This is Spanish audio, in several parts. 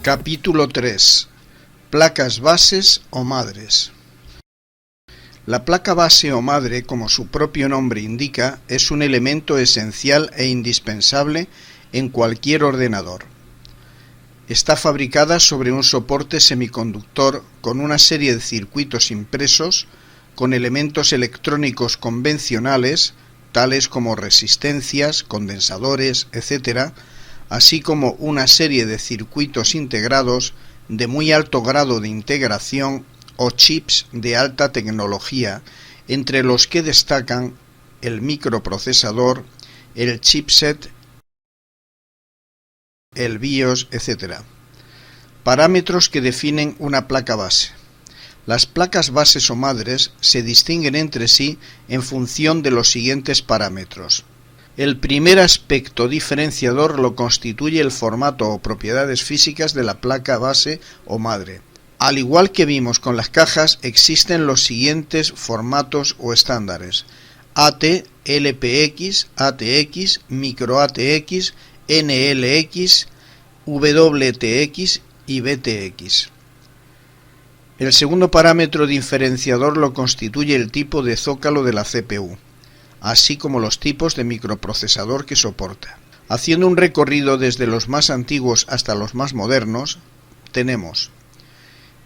Capítulo 3. Placas bases o madres. La placa base o madre, como su propio nombre indica, es un elemento esencial e indispensable en cualquier ordenador. Está fabricada sobre un soporte semiconductor con una serie de circuitos impresos con elementos electrónicos convencionales, tales como resistencias, condensadores, etc., así como una serie de circuitos integrados de muy alto grado de integración o chips de alta tecnología, entre los que destacan el microprocesador, el chipset, el BIOS, etc. Parámetros que definen una placa base. Las placas bases o madres se distinguen entre sí en función de los siguientes parámetros. El primer aspecto diferenciador lo constituye el formato o propiedades físicas de la placa base o madre. Al igual que vimos con las cajas, existen los siguientes formatos o estándares: AT, LPX, ATX, microATX, NLX, WTX y BTX. El segundo parámetro diferenciador lo constituye el tipo de zócalo de la CPU, así como los tipos de microprocesador que soporta. Haciendo un recorrido desde los más antiguos hasta los más modernos, tenemos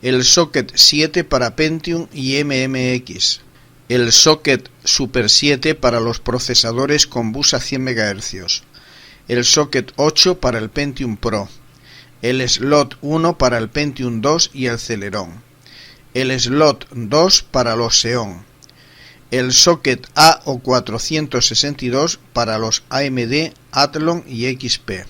el socket 7 para Pentium y MMX, el socket Super 7 para los procesadores con bus a 100 MHz, el socket 8 para el Pentium Pro, el slot 1 para el Pentium 2 y el Celeron, el slot 2 para los Xeon, el socket A462 para los AMD, Athlon y XP,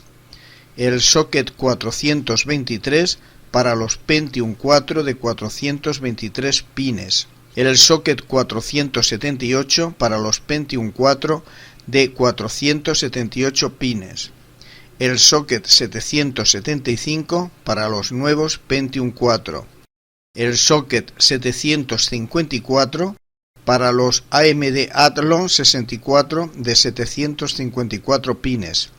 el socket 423 para los Pentium 4 de 423 pines, el socket 478 para los Pentium 4 de 478 pines, el socket 775 para los nuevos Pentium 4, el socket 754 para los AMD Athlon 64 de 754 pines,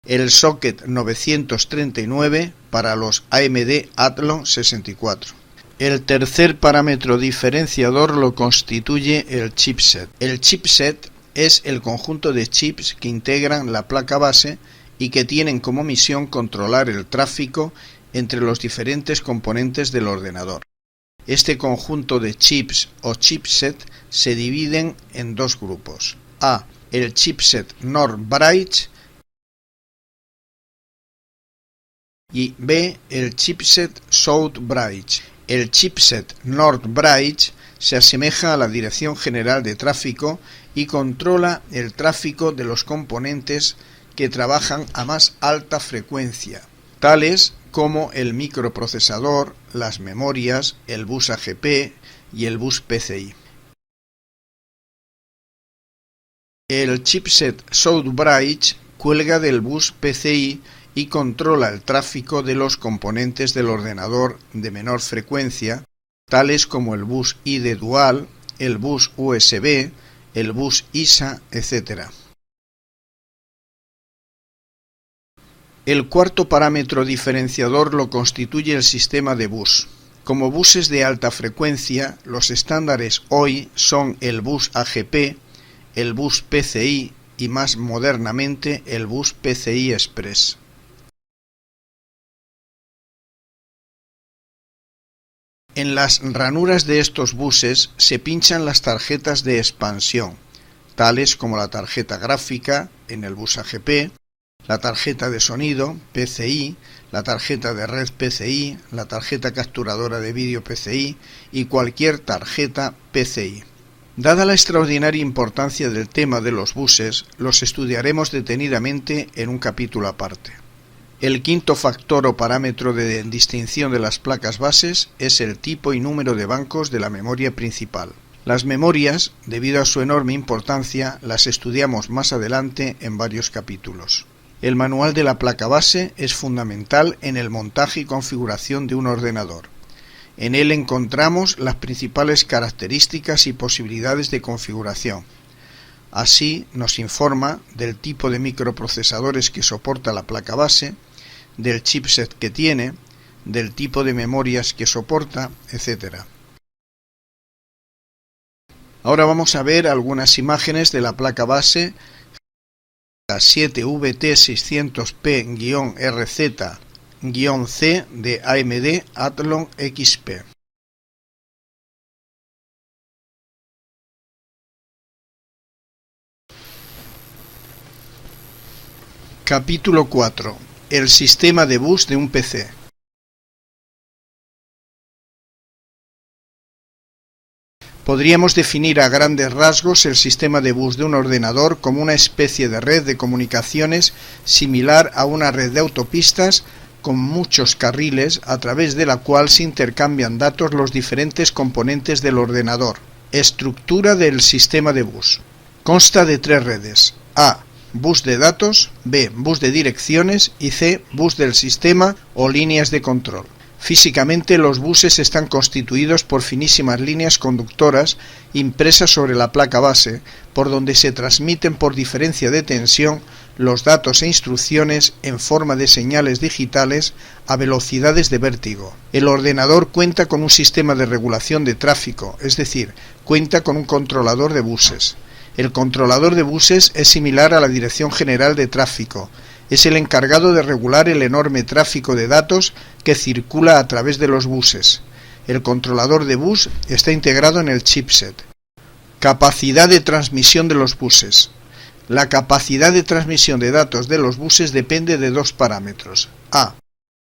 el socket 939 para los AMD Athlon 64. El tercer parámetro diferenciador lo constituye el chipset. El chipset es el conjunto de chips que integran la placa base y que tienen como misión controlar el tráfico entre los diferentes componentes del ordenador. Este conjunto de chips o chipset se dividen en dos grupos: A, el chipset North Bridge, y B, el chipset South Bridge. El chipset North Bridge se asemeja a la Dirección General de Tráfico y controla el tráfico de los componentes que trabajan a más alta frecuencia, tales como el microprocesador, las memorias, el bus AGP y el bus PCI. El chipset South Bridge cuelga del bus PCI y controla el tráfico de los componentes del ordenador de menor frecuencia, tales como el bus ID dual, el bus USB, el bus ISA, etc. El cuarto parámetro diferenciador lo constituye el sistema de bus. Como buses de alta frecuencia, los estándares hoy son el bus AGP, el bus PCI y más modernamente el bus PCI Express. En las ranuras de estos buses se pinchan las tarjetas de expansión, tales como la tarjeta gráfica en el bus AGP, la tarjeta de sonido PCI, la tarjeta de red PCI, la tarjeta capturadora de vídeo PCI y cualquier tarjeta PCI. Dada la extraordinaria importancia del tema de los buses, los estudiaremos detenidamente en un capítulo aparte. El quinto factor o parámetro de distinción de las placas bases es el tipo y número de bancos de la memoria principal. Las memorias, debido a su enorme importancia, las estudiamos más adelante en varios capítulos. El manual de la placa base es fundamental en el montaje y configuración de un ordenador. En él encontramos las principales características y posibilidades de configuración. Así nos informa del tipo de microprocesadores que soporta la placa base, del chipset que tiene, del tipo de memorias que soporta, etc. Ahora vamos a ver algunas imágenes de la placa base 7VT600P-RZ-C de AMD Athlon XP. Capítulo 4. El sistema de bus de un PC. Podríamos definir a grandes rasgos el sistema de bus de un ordenador como una especie de red de comunicaciones similar a una red de autopistas con muchos carriles a través de la cual se intercambian datos los diferentes componentes del ordenador. Estructura del sistema de bus. Consta de tres redes: A, bus de datos; B, bus de direcciones; y C, bus del sistema o líneas de control. Físicamente, los buses están constituidos por finísimas líneas conductoras impresas sobre la placa base, por donde se transmiten por diferencia de tensión los datos e instrucciones en forma de señales digitales a velocidades de vértigo. El ordenador cuenta con un sistema de regulación de tráfico, es decir, cuenta con un controlador de buses. El controlador de buses es similar a la Dirección General de Tráfico. Es el encargado de regular el enorme tráfico de datos que circula a través de los buses. El controlador de bus está integrado en el chipset. Capacidad de transmisión de los buses. La capacidad de transmisión de datos de los buses depende de dos parámetros: A,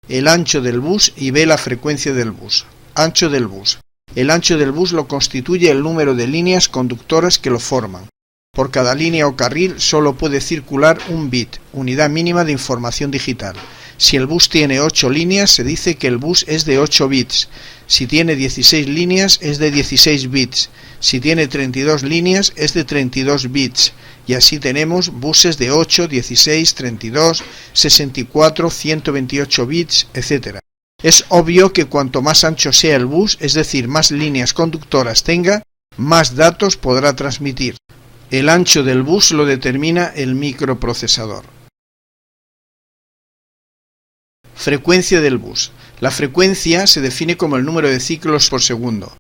el ancho del bus, y B, la frecuencia del bus. Ancho del bus. El ancho del bus lo constituye el número de líneas conductoras que lo forman. Por cada línea o carril solo puede circular un bit, unidad mínima de información digital. Si el bus tiene 8 líneas, se dice que el bus es de 8 bits. Si tiene 16 líneas, es de 16 bits. Si tiene 32 líneas, es de 32 bits. Y así tenemos buses de 8, 16, 32, 64, 128 bits, etc. Es obvio que cuanto más ancho sea el bus, es decir, más líneas conductoras tenga, más datos podrá transmitir. El ancho del bus lo determina el microprocesador. Frecuencia del bus. La frecuencia se define como el número de ciclos por segundo.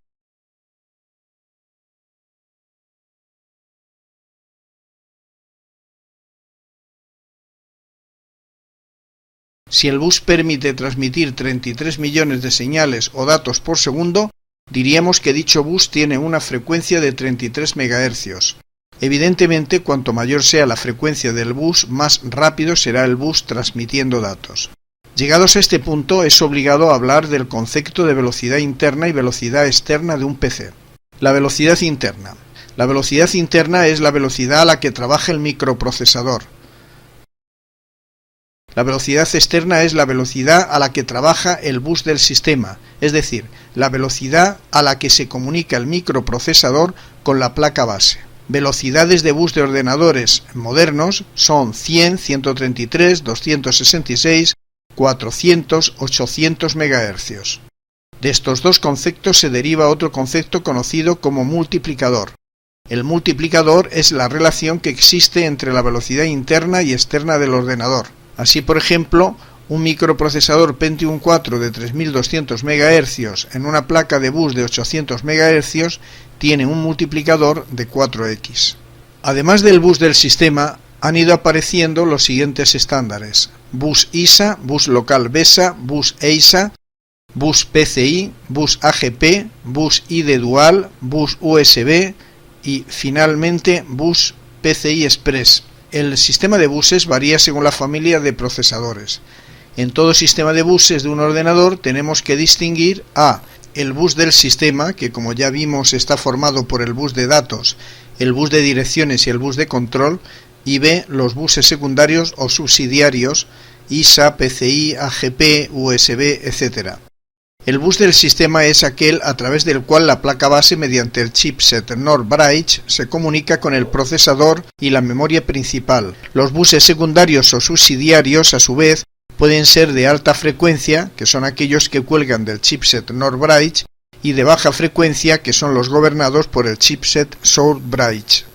Si el bus permite transmitir 33 millones de señales o datos por segundo, diríamos que dicho bus tiene una frecuencia de 33 MHz. Evidentemente, cuanto mayor sea la frecuencia del bus, más rápido será el bus transmitiendo datos. Llegados a este punto, es obligado hablar del concepto de velocidad interna y velocidad externa de un PC. La velocidad interna. La velocidad interna es la velocidad a la que trabaja el microprocesador. La velocidad externa es la velocidad a la que trabaja el bus del sistema, es decir, la velocidad a la que se comunica el microprocesador con la placa base. Velocidades de bus de ordenadores modernos son 100, 133, 266, 400, 800 MHz. De estos dos conceptos se deriva otro concepto conocido como multiplicador. El multiplicador es la relación que existe entre la velocidad interna y externa del ordenador. Así, por ejemplo, un microprocesador Pentium 4 de 3200 MHz en una placa de bus de 800 MHz tiene un multiplicador de 4x. Además del bus del sistema, han ido apareciendo los siguientes estándares: bus ISA, bus local BESA, bus EISA, bus PCI, bus AGP, bus ID dual, bus USB y finalmente bus PCI Express. El sistema de buses varía según la familia de procesadores. En todo sistema de buses de un ordenador tenemos que distinguir a el bus del sistema, que como ya vimos está formado por el bus de datos, el bus de direcciones y el bus de control, y B, los buses secundarios o subsidiarios, ISA, PCI, AGP, USB, etc. El bus del sistema es aquel a través del cual la placa base mediante el chipset NOR Bridge se comunica con el procesador y la memoria principal. Los buses secundarios o subsidiarios, a su vez, pueden ser de alta frecuencia, que son aquellos que cuelgan del chipset NOR Bridge, y de baja frecuencia, que son los gobernados por el chipset Source Bridge.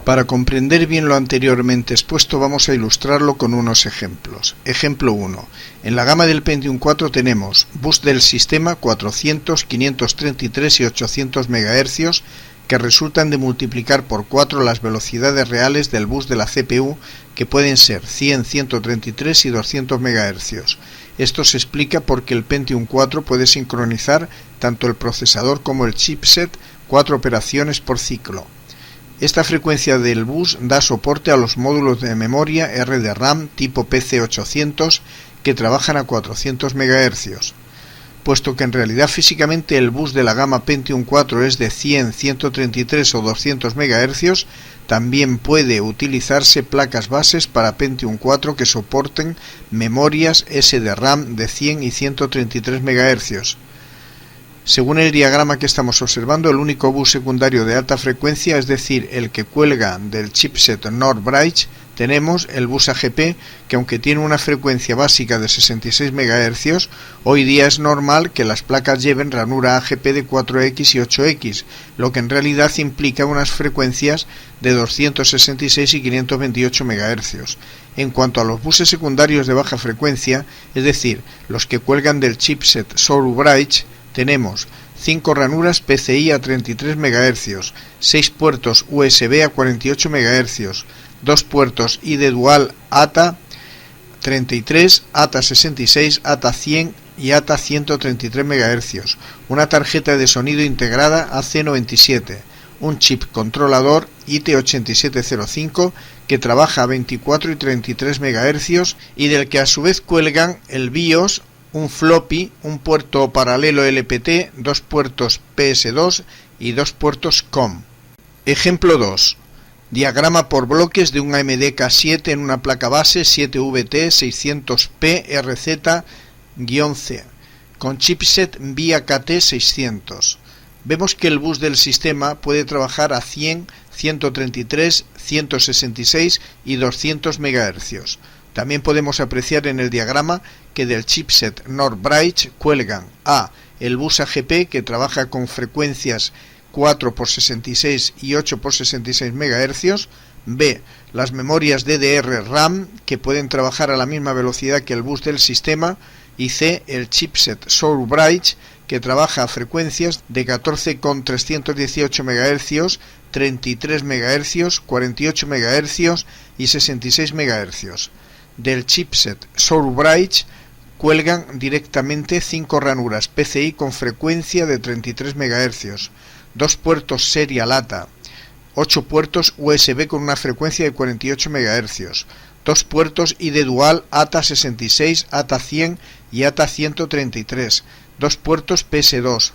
Para comprender bien lo anteriormente expuesto vamos a ilustrarlo con unos ejemplos. Ejemplo 1. En la gama del Pentium 4 tenemos bus del sistema 400, 533 y 800 MHz que resultan de multiplicar por 4 las velocidades reales del bus de la CPU, que pueden ser 100, 133 y 200 MHz. Esto se explica porque el Pentium 4 puede sincronizar tanto el procesador como el chipset 4 operaciones por ciclo. Esta frecuencia del bus da soporte a los módulos de memoria RDRAM tipo PC800 que trabajan a 400 MHz. Puesto que en realidad físicamente el bus de la gama Pentium 4 es de 100, 133 o 200 MHz, también puede utilizarse placas bases para Pentium 4 que soporten memorias SDRAM de 100 y 133 MHz. Según el diagrama que estamos observando, el único bus secundario de alta frecuencia, es decir, el que cuelga del chipset NOR Bridge, tenemos el bus AGP, que aunque tiene una frecuencia básica de 66 MHz, hoy día es normal que las placas lleven ranura AGP de 4X y 8X, lo que en realidad implica unas frecuencias de 266 y 528 MHz. En cuanto a los buses secundarios de baja frecuencia, es decir, los que cuelgan del chipset SOUR Bridge, tenemos 5 ranuras PCI a 33 MHz, 6 puertos USB a 48 MHz, 2 puertos ID Dual ATA 33, ATA 66, ATA 100 y ATA 133 MHz, una tarjeta de sonido integrada AC97, un chip controlador IT8705 que trabaja a 24 y 33 MHz y del que a su vez cuelgan el BIOS, un floppy, un puerto paralelo LPT, 2 puertos PS2 y 2 puertos COM. Ejemplo 2. Diagrama por bloques de un AMD K7 en una placa base 7VT600P RZ-C con chipset vía KT600. Vemos que el bus del sistema puede trabajar a 100, 133, 166 y 200 MHz. También podemos apreciar en el diagrama que del chipset NOR Bridge cuelgan a. el bus AGP, que trabaja con frecuencias 4x66 y 8x66 MHz, b. las memorias DDR-RAM, que pueden trabajar a la misma velocidad que el bus del sistema, y c. el chipset SOUR Bridge, que trabaja a frecuencias de 14,318 MHz, 33 MHz, 48 MHz y 66 MHz. Del chipset SOUR Bridge cuelgan directamente 5 ranuras PCI con frecuencia de 33 MHz, 2 puertos serial ATA, 8 puertos USB con una frecuencia de 48 MHz, 2 puertos ID Dual ATA 66, ATA 100 y ATA 133, 2 puertos PS2,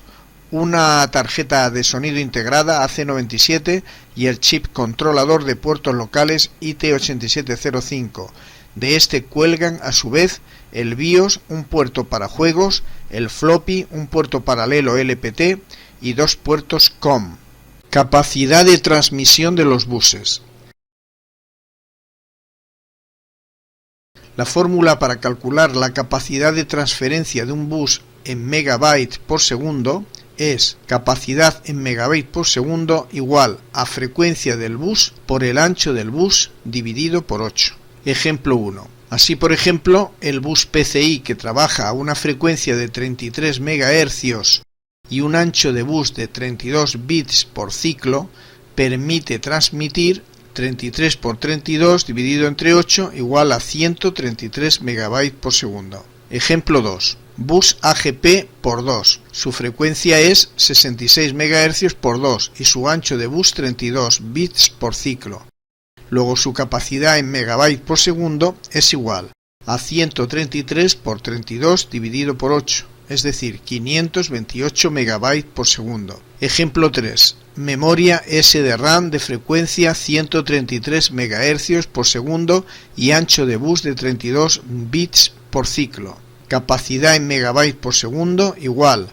una tarjeta de sonido integrada AC97 y el chip controlador de puertos locales IT8705. De este cuelgan a su vez el BIOS, un puerto para juegos, el floppy, un puerto paralelo LPT y 2 puertos COM. Capacidad de transmisión de los buses. La fórmula para calcular la capacidad de transferencia de un bus en megabytes por segundo es capacidad en megabytes por segundo igual a frecuencia del bus por el ancho del bus dividido por 8. Ejemplo 1. Así, por ejemplo, el bus PCI, que trabaja a una frecuencia de 33 MHz y un ancho de bus de 32 bits por ciclo, permite transmitir 33 por 32 dividido entre 8 igual a 133 MB por segundo. Ejemplo 2. Bus AGP por 2. Su frecuencia es 66 MHz por 2 y su ancho de bus 32 bits por ciclo. Luego su capacidad en megabytes por segundo es igual a 133 por 32 dividido por 8, es decir, 528 MB por segundo. Ejemplo 3. Memoria SDRAM de frecuencia 133 MHz por segundo y ancho de bus de 32 bits por ciclo. Capacidad en megabytes por segundo igual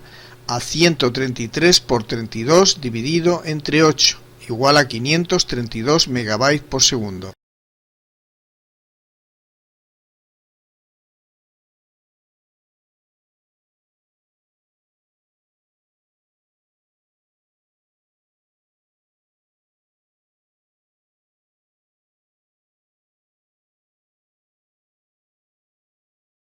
a 133 por 32 dividido entre 8, igual a 532 MB por segundo.